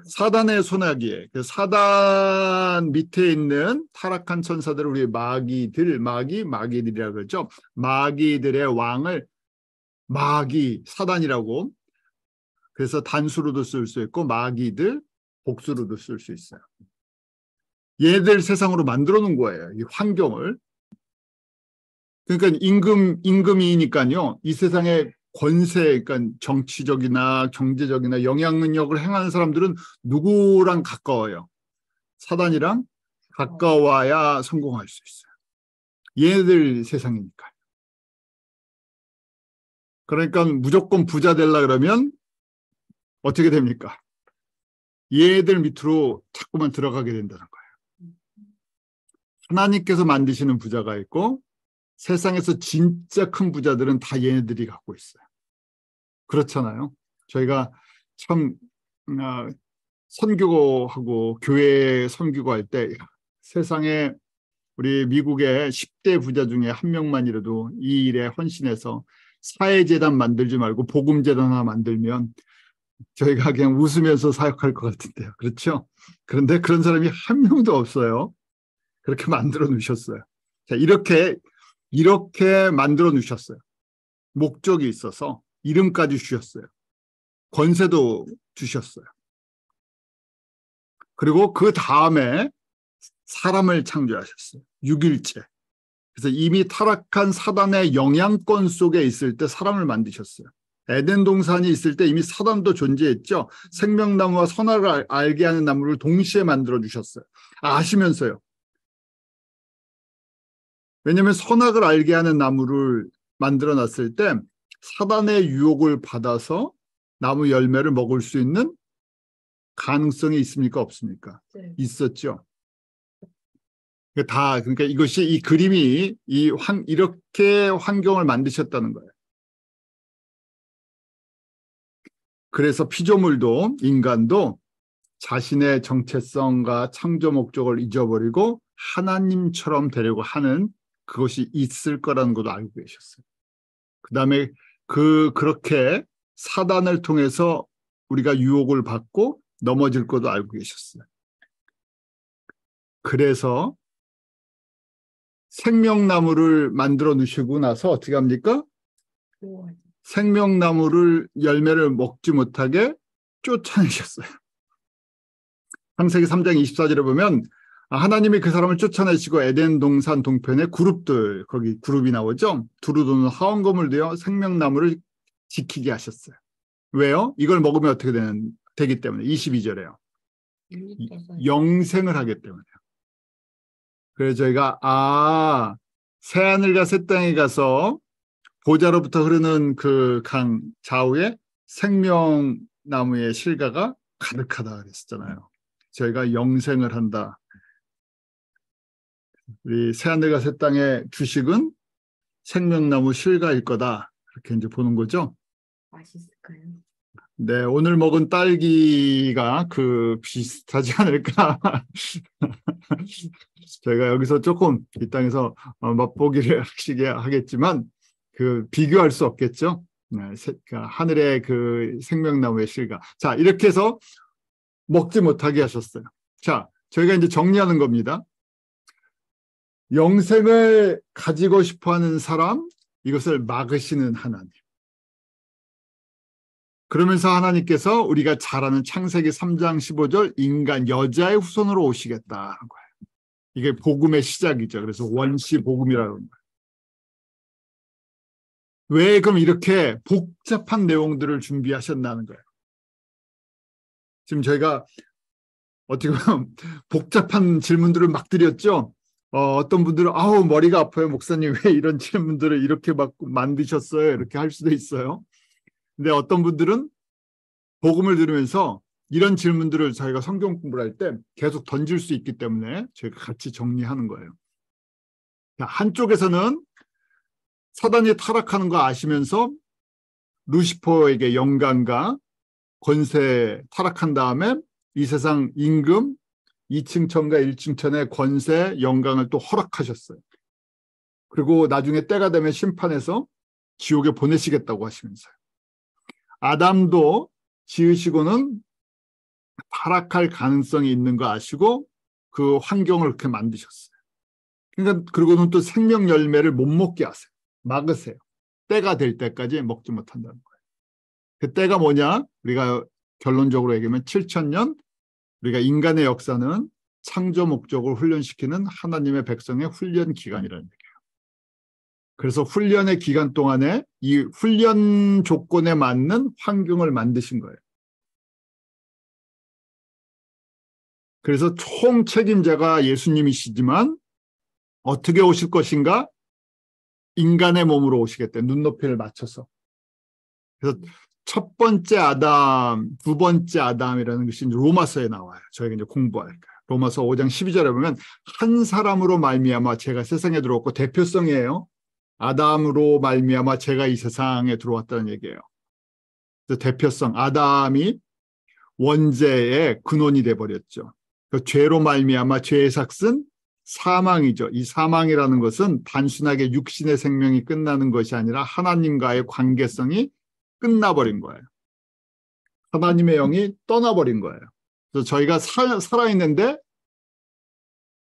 A: 사단의 손아귀에. 그 사단 밑에 있는 타락한 천사들 우리 마귀들이라고 그러죠. 마귀들의 왕을 마귀 사단이라고 그래서 단수로도 쓸 수 있고 마귀들 복수로도 쓸 수 있어요. 얘들 세상으로 만들어 놓은 거예요. 이 환경을. 그러니까 임금이니까요. 이 세상에 권세, 그러니까 정치적이나 경제적이나 영향력을 행하는 사람들은 누구랑 가까워요? 사단이랑 가까워야 성공할 수 있어요. 얘네들 세상이니까요. 그러니까 무조건 부자 되려 그러면 어떻게 됩니까? 얘들 밑으로 자꾸만 들어가게 된다는 거예요. 하나님께서 만드시는 부자가 있고 세상에서 진짜 큰 부자들은 다 얘네들이 갖고 있어요. 그렇잖아요. 저희가 참 선교하고 교회 선교할 때 세상에 우리 미국의 10대 부자 중에 한 명만이라도 이 일에 헌신해서 사회재단 만들지 말고 복음재단 하나 만들면 저희가 그냥 웃으면서 사역할 것 같은데요. 그렇죠? 그런데 그런 사람이 한 명도 없어요. 그렇게 만들어 놓으셨어요. 자, 이렇게 만들어 놓으셨어요. 목적이 있어서 이름까지 주셨어요. 권세도 주셨어요. 그리고 그 다음에 사람을 창조하셨어요. 6일째. 그래서 이미 타락한 사단의 영향권 속에 있을 때 사람을 만드셨어요. 에덴 동산이 있을 때 이미 사단도 존재했죠. 생명나무와 선악을 알게 하는 나무를 동시에 만들어 주셨어요. 아시면서요. 왜냐하면 선악을 알게 하는 나무를 만들어 놨을 때 사단의 유혹을 받아서 나무 열매를 먹을 수 있는 가능성이 있습니까? 없습니까?
B: 네.
A: 있었죠. 그러니까 이것이 이 그림이 이렇게 환경을 만드셨다는 거예요. 그래서 피조물도 인간도 자신의 정체성과 창조 목적을 잊어버리고 하나님처럼 되려고 하는 그것이 있을 거라는 것도 알고 계셨어요. 그다음에 그렇게 사단을 통해서 우리가 유혹을 받고 넘어질 것도 알고 계셨어요. 그래서 생명나무를 만들어 놓으시고 나서 어떻게 합니까? 생명나무를 열매를 먹지 못하게 쫓아내셨어요. 창세기 3장 24절에 보면 하나님이 그 사람을 쫓아내시고 에덴 동산 동편에 거기 그룹이 나오죠. 두루 도는 하원검을 되어 생명나무를 지키게 하셨어요. 왜요? 이걸 먹으면 어떻게 되기 때문에 22절에요. 영생을 하기 때문에요. 그래서 저희가 새하늘과 새 땅에 가서 보좌로부터 흐르는 그 강 좌우에 생명나무의 실과가 가득하다 그랬었잖아요. 저희가 영생을 한다. 우리 새하늘과 새 땅의 주식은 생명나무 실과일 거다. 그렇게 이제 보는 거죠.
B: 맛있을까요?
A: 네, 오늘 먹은 딸기가 비슷하지 않을까. 저희가 여기서 조금 이 땅에서 맛보기를 하겠지만 비교할 수 없겠죠. 네, 하늘의 그 생명나무의 실과. 자, 이렇게 해서 먹지 못하게 하셨어요. 자, 저희가 이제 정리하는 겁니다. 영생을 가지고 싶어하는 사람, 이것을 막으시는 하나님. 그러면서 하나님께서 우리가 잘 아는 창세기 3장 15절 인간 여자의 후손으로 오시겠다는 거예요. 이게 복음의 시작이죠. 그래서 원시 복음이라는 거예요. 왜 그럼 이렇게 복잡한 내용들을 준비하셨나는 거예요. 지금 저희가 어떻게 보면 복잡한 질문들을 막 드렸죠. 어떤 분들은 머리가 아파요. 목사님 왜 이런 질문들을 이렇게 막 만드셨어요. 이렇게 할 수도 있어요. 근데 어떤 분들은 복음을 들으면서 이런 질문들을 저희가 성경 공부를 할 때 계속 던질 수 있기 때문에 저희가 같이 정리하는 거예요. 한쪽에서는 사단이 타락하는 거 아시면서 루시퍼에게 영광과 권세 타락한 다음에 이 세상 임금 2층 천과 1층 천의 권세 영광을 또 허락하셨어요. 그리고 나중에 때가 되면 심판해서 지옥에 보내시겠다고 하시면서요. 아담도 지으시고는 타락할 가능성이 있는 거 아시고 그 환경을 그렇게 만드셨어요. 그러니까 그리고는 또 생명 열매를 못 먹게 하세요. 막으세요. 때가 될 때까지 먹지 못한다는 거예요. 그 때가 뭐냐? 우리가 결론적으로 얘기하면 7,000년 우리가 인간의 역사는 창조 목적을 훈련시키는 하나님의 백성의 훈련 기간이라는 얘기예요. 그래서 훈련의 기간 동안에 이 훈련 조건에 맞는 환경을 만드신 거예요. 그래서 총 책임자가 예수님이시지만 어떻게 오실 것인가? 인간의 몸으로 오시겠대. 눈높이를 맞춰서. 그래서 첫 번째 아담, 두 번째 아담이라는 것이 로마서에 나와요. 저희가 이제 공부할 거예요. 로마서 5장 12절에 보면 한 사람으로 말미암아 죄가 세상에 들어왔고 대표성이에요. 아담으로 말미암아 죄가 이 세상에 들어왔다는 얘기예요. 그래서 대표성, 아담이 원죄의 근원이 돼버렸죠. 그 죄로 말미암아 죄의 삭은 사망이죠. 이 사망이라는 것은 단순하게 육신의 생명이 끝나는 것이 아니라 하나님과의 관계성이 끝나버린 거예요. 하나님의 영이 떠나버린 거예요. 그래서 저희가 살아있는데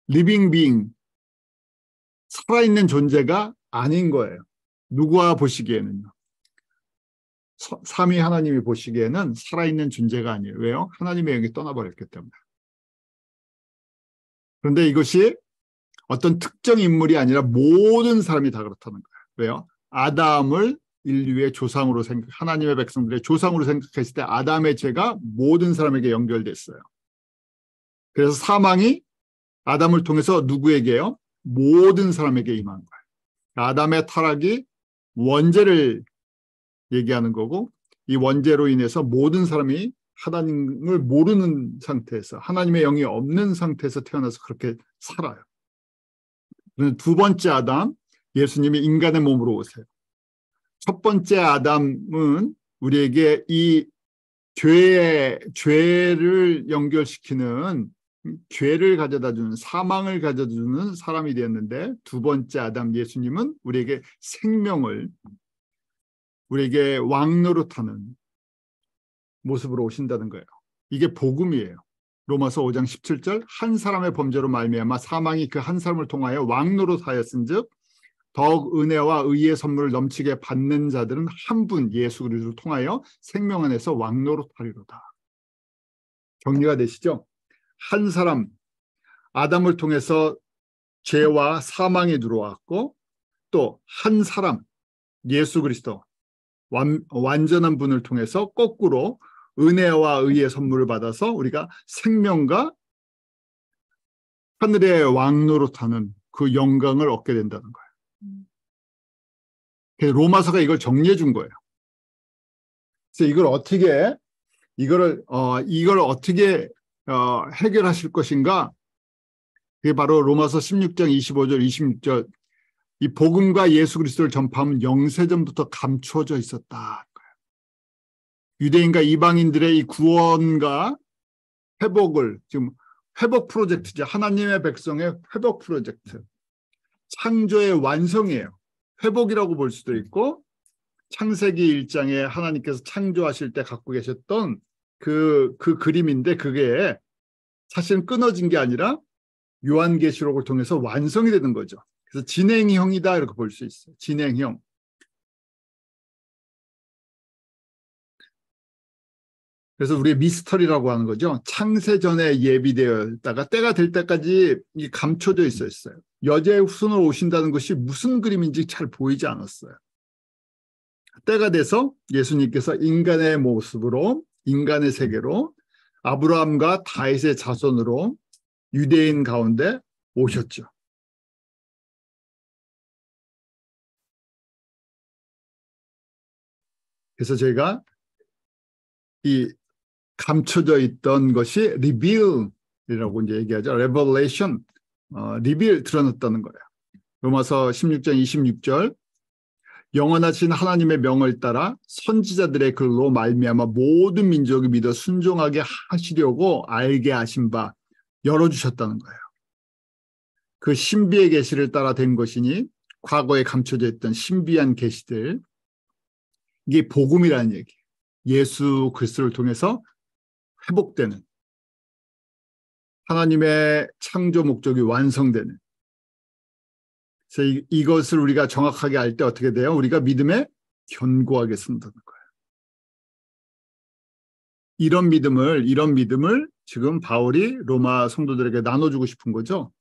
A: living being, 살아있는 존재가 아닌 거예요. 누구와 보시기에는요. 삼위 하나님이 보시기에는 살아있는 존재가 아니에요. 왜요? 하나님의 영이 떠나버렸기 때문에. 그런데 이것이 어떤 특정 인물이 아니라 모든 사람이 다 그렇다는 거예요. 왜요? 아담을 인류의 조상으로 하나님의 백성들의 조상으로 생각했을 때 아담의 죄가 모든 사람에게 연결됐어요. 그래서 사망이 아담을 통해서 누구에게요? 모든 사람에게 임한 거예요. 아담의 타락이 원죄를 얘기하는 거고 이 원죄로 인해서 모든 사람이 하나님을 모르는 상태에서 하나님의 영이 없는 상태에서 태어나서 그렇게 살아요. 두 번째 아담, 예수님이 인간의 몸으로 오세요. 첫 번째 아담은 우리에게 이 죄를 연결시키는 죄를 가져다주는 사망을 가져다주는 사람이 되었는데 두 번째 아담 예수님은 우리에게 생명을 우리에게 왕노릇하는 모습으로 오신다는 거예요. 이게 복음이에요. 로마서 5장 17절 한 사람의 범죄로 말미암아 사망이 그 한 사람을 통하여 왕노릇하였은즉 더욱 은혜와 의의 선물을 넘치게 받는 자들은 한 분 예수 그리스도를 통하여 생명 안에서 왕노릇하리로다. 정리가 되시죠? 한 사람 아담을 통해서 죄와 사망이 들어왔고 또 한 사람 예수 그리스도 완전한 분을 통해서 거꾸로 은혜와 의의 선물을 받아서 우리가 생명과 하늘의 왕노릇하는 그 영광을 얻게 된다는 거예요. 그래서 로마서가 이걸 정리해 준 거예요. 그래서 이걸 어떻게 해결하실 것인가? 그게 바로 로마서 16장 25절, 26절 이 복음과 예수 그리스도를 전파하면 영세전부터 감추어져 있었다. 유대인과 이방인들의 이 구원과 회복을 지금 회복 프로젝트죠. 하나님의 백성의 회복 프로젝트. 창조의 완성이에요. 회복이라고 볼 수도 있고 창세기 1장에 하나님께서 창조하실 때 갖고 계셨던 그 그림인데 그게 사실은 끊어진 게 아니라 요한계시록을 통해서 완성이 되는 거죠. 그래서 진행형이다 이렇게 볼 수 있어요. 진행형. 그래서 우리의 미스터리라고 하는 거죠. 창세전에 예비되어 있다가 때가 될 때까지 감춰져 있었어요. 여자의 후손으로 오신다는 것이 무슨 그림인지 잘 보이지 않았어요. 때가 돼서 예수님께서 인간의 모습으로 인간의 세계로 아브라함과 다윗의 자손으로 유대인 가운데 오셨죠. 그래서 저희가 이 감춰져 있던 것이 reveal이라고 이제 얘기하죠. revelation, reveal 드러났다는 거예요. 로마서 16장 26절 영원하신 하나님의 명을 따라 선지자들의 글로 말미암아 모든 민족이 믿어 순종하게 하시려고 알게 하신 바 열어주셨다는 거예요. 그 신비의 계시를 따라 된 것이니 과거에 감춰져 있던 신비한 계시들, 이게 복음이라는 얘기예요. 예수 그리스도를 통해서 회복되는, 하나님의 창조 목적이 완성되는. 그래서 이것을 우리가 정확하게 알 때 어떻게 돼요? 우리가 믿음에 견고하게 쓴다는 거예요. 이런 믿음을 지금 바울이 로마 성도들에게 나눠주고 싶은 거죠.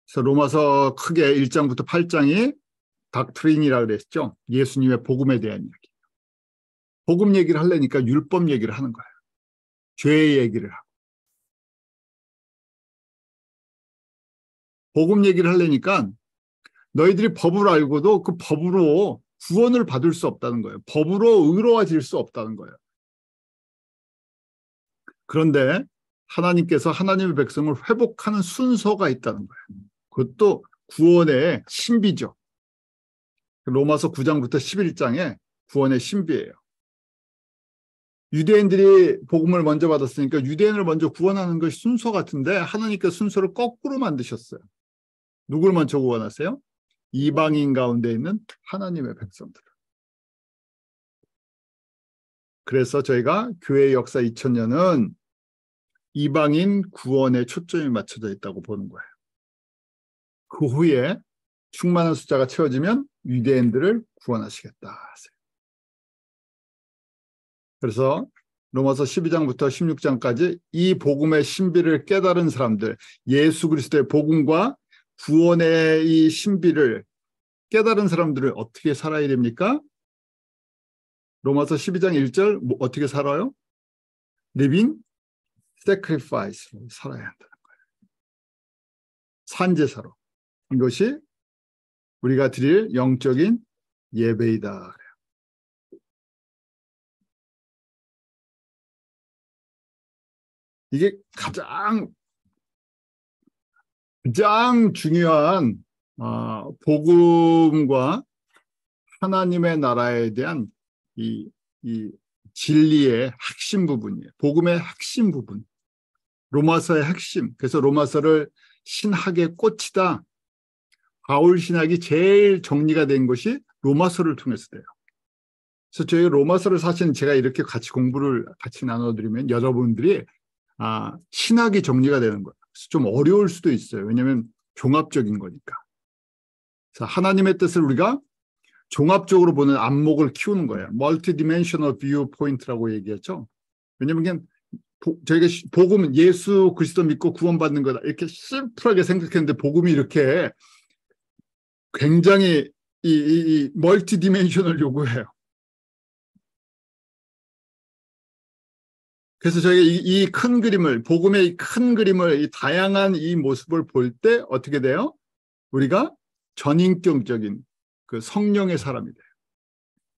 A: 그래서 로마서 크게 1장부터 8장이 닥트린이라고 그랬죠. 예수님의 복음에 대한 얘기. 복음 얘기를 하려니까 율법 얘기를 하는 거예요. 죄의 얘기를 하고. 복음 얘기를 하려니까 너희들이 법을 알고도 그 법으로 구원을 받을 수 없다는 거예요. 법으로 의로워질 수 없다는 거예요. 그런데 하나님께서 하나님의 백성을 회복하는 순서가 있다는 거예요. 그것도 구원의 신비죠. 로마서 9장부터 11장에 구원의 신비예요. 유대인들이 복음을 먼저 받았으니까 유대인을 먼저 구원하는 것이 순서 같은데 하나님께서 순서를 거꾸로 만드셨어요. 누굴 먼저 구원하세요? 이방인 가운데 있는 하나님의 백성들. 그래서 저희가 교회의 역사 2000년은 이방인 구원에 초점이 맞춰져 있다고 보는 거예요. 그 후에 충만한 숫자가 채워지면 유대인들을 구원하시겠다. 그래서 로마서 12장부터 16장까지 이 복음의 신비를 깨달은 사람들, 예수 그리스도의 복음과 구원의 이 신비를 깨달은 사람들을 어떻게 살아야 됩니까? 로마서 12장 1절 어떻게 살아요? Living sacrifice로 살아야 한다는 거예요. 산제사로. 이것이 우리가 드릴 영적인 예배이다. 이게 가장 중요한 복음과 하나님의 나라에 대한 이 진리의 핵심 부분이에요. 복음의 핵심 부분. 로마서의 핵심. 그래서 로마서를 신학의 꽃이다. 바울 신학이 제일 정리가 된 것이 로마서를 통해서 돼요. 그래서 저희 로마서를 사실 제가 이렇게 공부를 같이 나눠드리면 여러분들이 신학이 정리가 되는 거예요. 좀 어려울 수도 있어요. 왜냐하면 종합적인 거니까. 그래서 하나님의 뜻을 우리가 종합적으로 보는 안목을 키우는 거예요. 멀티디멘셔널 뷰 포인트라고 얘기했죠. 왜냐하면 저희가 복음은 예수 그리스도 믿고 구원받는 거다. 이렇게 심플하게 생각했는데 복음이 이렇게 굉장히 이 멀티디멘셔널 요구해요. 그래서 저희가 이 큰 그림을, 복음의 큰 그림을, 이 다양한 이 모습을 볼 때 어떻게 돼요? 우리가 전인격적인 그 성령의 사람이 돼요.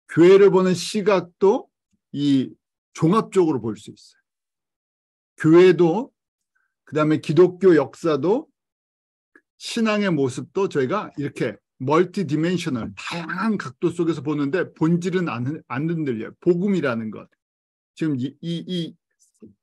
A: 교회를 보는 시각도 이 종합적으로 볼 수 있어요. 교회도, 그 다음에 기독교 역사도, 신앙의 모습도 저희가 이렇게 멀티디멘셔널, 다양한 각도 속에서 보는데 본질은 안 흔들려요. 복음이라는 것. 지금 이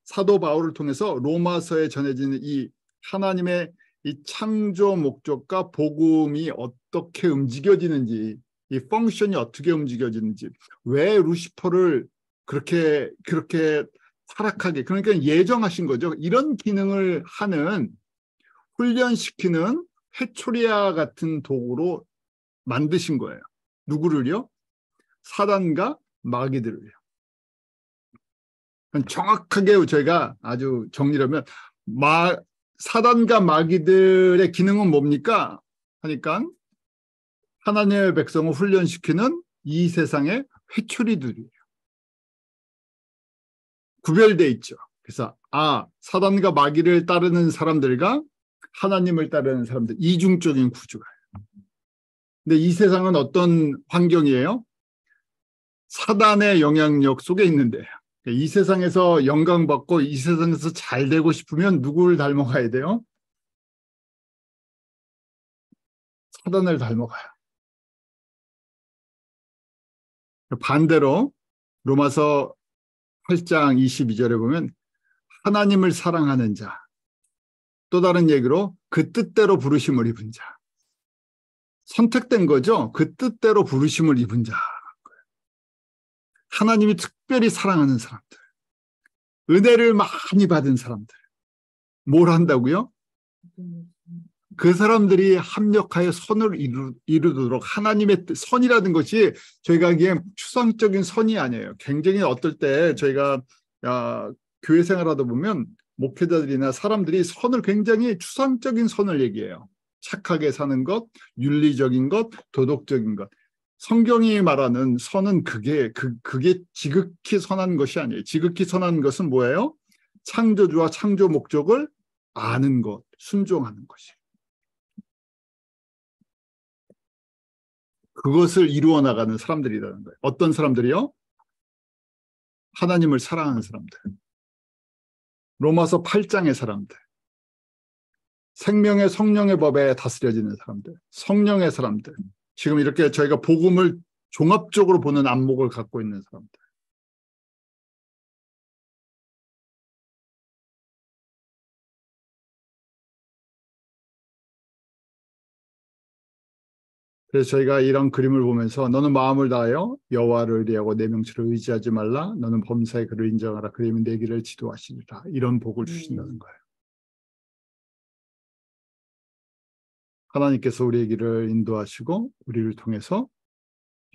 A: 사도 바울을 통해서 로마서에 전해지는 이 하나님의 이 창조 목적과 복음이 어떻게 움직여지는지, 이 펑션이 어떻게 움직여지는지, 왜 루시퍼를 그렇게 타락하게, 그러니까 예정하신 거죠. 이런 기능을 하는, 훈련시키는 회초리와 같은 도구로 만드신 거예요. 누구를요? 사단과 마귀들을요. 정확하게 저희가 아주 정리를 하면 사단과 마귀들의 기능은 뭡니까? 하니까 하나님의 백성을 훈련시키는 이 세상의 회초리들이에요. 구별되어 있죠. 그래서 사단과 마귀를 따르는 사람들과 하나님을 따르는 사람들, 이중적인 구조가. 근데 이 세상은 어떤 환경이에요? 사단의 영향력 속에 있는데요. 이 세상에서 영광받고 이 세상에서 잘 되고 싶으면 누구를 닮아가야 돼요? 사단을 닮아가요. 반대로 로마서 8장 22절에 보면 하나님을 사랑하는 자, 또 다른 얘기로 그 뜻대로 부르심을 입은 자, 선택된 거죠. 그 뜻대로 부르심을 입은 자, 하나님이 특별히 사랑하는 사람들, 은혜를 많이 받은 사람들, 뭘 한다고요? 그 사람들이 합력하여 선을 이루도록 하나님의 선이라는 것이 저희가 하기엔 추상적인 선이 아니에요. 굉장히 어떨 때 저희가 교회 생활하다 보면 목회자들이나 사람들이 선을 굉장히 추상적인 선을 얘기해요. 착하게 사는 것, 윤리적인 것, 도덕적인 것. 성경이 말하는 선은 그게 지극히 선한 것이 아니에요. 지극히 선한 것은 뭐예요? 창조주와 창조 목적을 아는 것, 순종하는 것이에요. 그것을 이루어 나가는 사람들이라는 거예요. 어떤 사람들이요? 하나님을 사랑하는 사람들. 로마서 8장의 사람들. 생명의 성령의 법에 다스려지는 사람들. 성령의 사람들. 지금 이렇게 저희가 복음을 종합적으로 보는 안목을 갖고 있는 사람들. 그래서 저희가 이런 그림을 보면서 너는 마음을 다하여 여호와를 의뢰하고 내 명철을 의지하지 말라. 너는 범사의 그를 인정하라. 그러면 내 길을 지도하시리라. 이런 복을 주신다는 거예요. 하나님께서 우리의 길을 인도하시고 우리를 통해서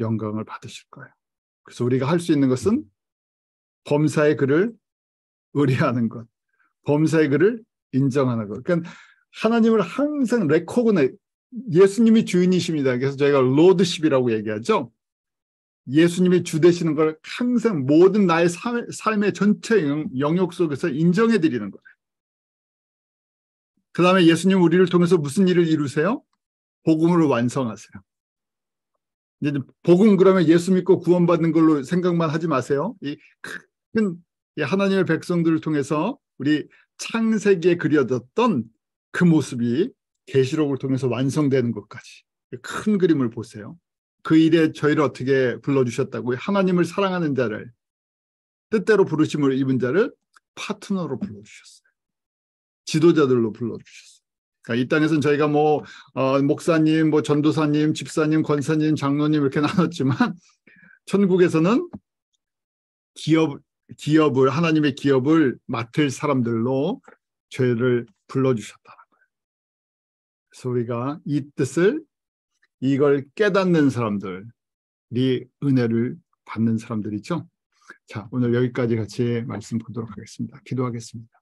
A: 영광을 받으실 거예요. 그래서 우리가 할 수 있는 것은 범사의 그를 의뢰하는 것, 범사의 그를 인정하는 것. 그러니까 하나님을 항상 예수님이 주인이십니다. 그래서 저희가 로드십이라고 얘기하죠. 예수님이 주 되시는 걸 항상 모든 나의 삶의 전체 영역 속에서 인정해 드리는 거예요. 그 다음에 예수님 우리를 통해서 무슨 일을 이루세요? 복음을 완성하세요. 이제 복음 그러면 예수 믿고 구원받는 걸로 생각만 하지 마세요. 이 큰 하나님의 백성들을 통해서 우리 창세기에 그려졌던 그 모습이 계시록을 통해서 완성되는 것까지 큰 그림을 보세요. 그 일에 저희를 어떻게 불러주셨다고요? 하나님을 사랑하는 자를, 뜻대로 부르심을 입은 자를 파트너로 불러주셨어요. 지도자들로 불러주셨어요. 그러니까 이 땅에서는 저희가 목사님, 전도사님, 집사님, 권사님, 장로님 이렇게 나눴지만 천국에서는 기업을 하나님의 기업을 맡을 사람들로 저희를 불러주셨다는 거예요. 그래서 우리가 이 뜻을 이걸 깨닫는 사람들이 은혜를 받는 사람들이죠. 자, 오늘 여기까지 같이 말씀 보도록 하겠습니다. 기도하겠습니다.